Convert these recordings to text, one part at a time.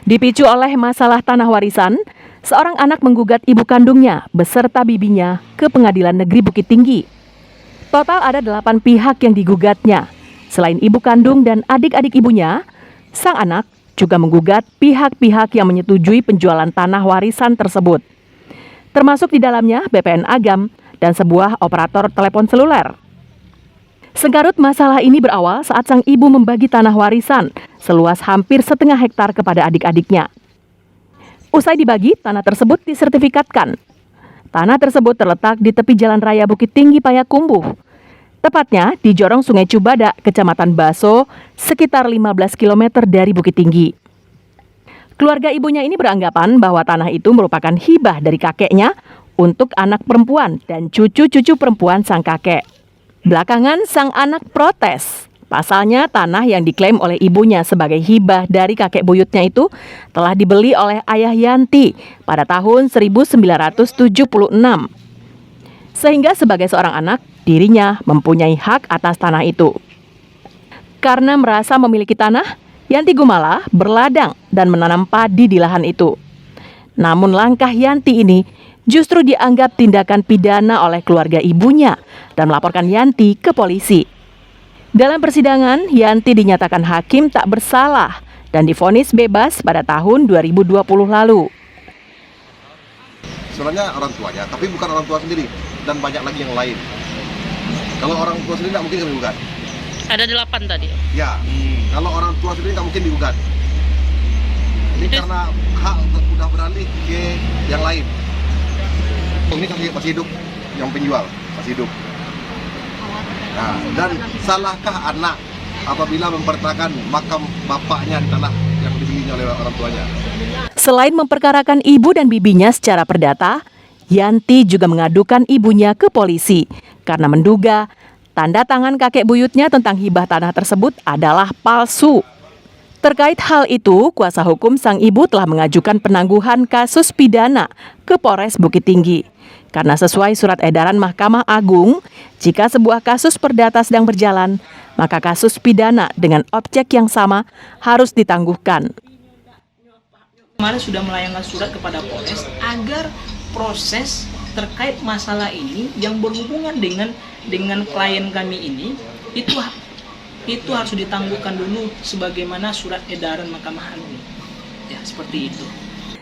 Dipicu oleh masalah tanah warisan, seorang anak menggugat ibu kandungnya beserta bibinya ke Pengadilan Negeri Bukit Tinggi. Total ada 8 pihak yang digugatnya. Selain ibu kandung dan adik-adik ibunya, sang anak juga menggugat pihak-pihak yang menyetujui penjualan tanah warisan tersebut. Termasuk di dalamnya BPN Agam dan sebuah operator telepon seluler. Sengkarut masalah ini berawal saat sang ibu membagi tanah warisan seluas hampir setengah hektar kepada adik-adiknya. Usai dibagi, tanah tersebut disertifikatkan. Tanah tersebut terletak di tepi Jalan Raya Bukit Tinggi Payakumbuh. Tepatnya di jorong Sungai Cubada, Kecamatan Baso, sekitar 15 km dari Bukit Tinggi. Keluarga ibunya ini beranggapan bahwa tanah itu merupakan hibah dari kakeknya untuk anak perempuan dan cucu-cucu perempuan sang kakek. Belakangan sang anak protes. Pasalnya tanah yang diklaim oleh ibunya sebagai hibah dari kakek buyutnya itu telah dibeli oleh ayah Yanti pada tahun 1976. Sehingga sebagai seorang anak, dirinya mempunyai hak atas tanah itu. Karena merasa memiliki tanah, Yanti Gumala berladang dan menanam padi di lahan itu. Namun langkah Yanti ini justru dianggap tindakan pidana oleh keluarga ibunya dan melaporkan Yanti ke polisi. Dalam persidangan, Yanti dinyatakan hakim tak bersalah dan divonis bebas pada tahun 2020 lalu. Sebenarnya orang tuanya, tapi bukan orang tua sendiri dan banyak lagi yang lain. Kalau orang tua sendiri tidak mungkin kami gugat. Ada 8 tadi? Ya, kalau orang tua sendiri tidak mungkin digugat. Ini karena hak sudah beralih ke yang lain. Ini masih hidup, yang penjual masih hidup. Nah, dan salahkah anak apabila memperkarakan makam bapaknya di tanah yang dibelinya oleh orang tuanya? Selain memperkarakan ibu dan bibinya secara perdata, Yanti juga mengadukan ibunya ke polisi karena menduga tanda tangan kakek buyutnya tentang hibah tanah tersebut adalah palsu. Terkait hal itu, kuasa hukum sang ibu telah mengajukan penangguhan kasus pidana ke Polres Bukit Tinggi. Karena sesuai surat edaran Mahkamah Agung, jika sebuah kasus perdata sedang berjalan, maka kasus pidana dengan objek yang sama harus ditangguhkan. Kemarin sudah melayangkan surat kepada Polres agar proses terkait masalah ini yang berhubungan dengan klien kami ini itu harus ditangguhkan dulu sebagaimana surat edaran Mahkamah Agung. Ya, seperti itu.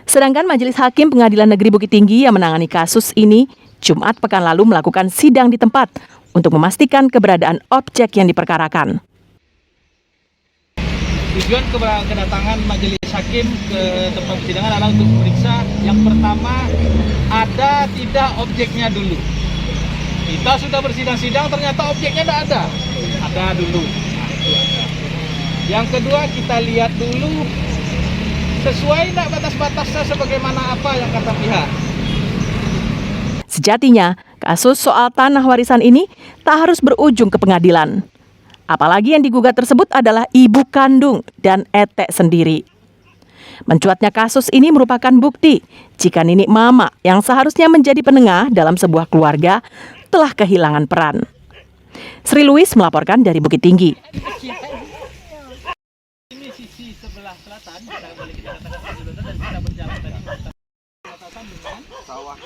Sedangkan Majelis Hakim Pengadilan Negeri Bukit Tinggi yang menangani kasus ini Jumat pekan lalu melakukan sidang di tempat untuk memastikan keberadaan objek yang diperkarakan. Tujuan kedatangan Majelis Hakim ke tempat persidangan adalah untuk memeriksa yang pertama, ada tidak objeknya dulu. Kita sudah bersidang-sidang, ternyata objeknya tidak ada. Ada dulu. Yang kedua, kita lihat dulu sesuai tidak batas-batasnya sebagaimana apa yang kata pihak. Sejatinya, kasus soal tanah warisan ini tak harus berujung ke pengadilan. Apalagi yang digugat tersebut adalah ibu kandung dan etek sendiri. Mencuatnya kasus ini merupakan bukti jika Ninik Mama yang seharusnya menjadi penengah dalam sebuah keluarga telah kehilangan peran. Sri Louis melaporkan dari Bukit Tinggi. Ini sisi sebelah selatan, kita boleh kita katakan dan kita berjalan tadi.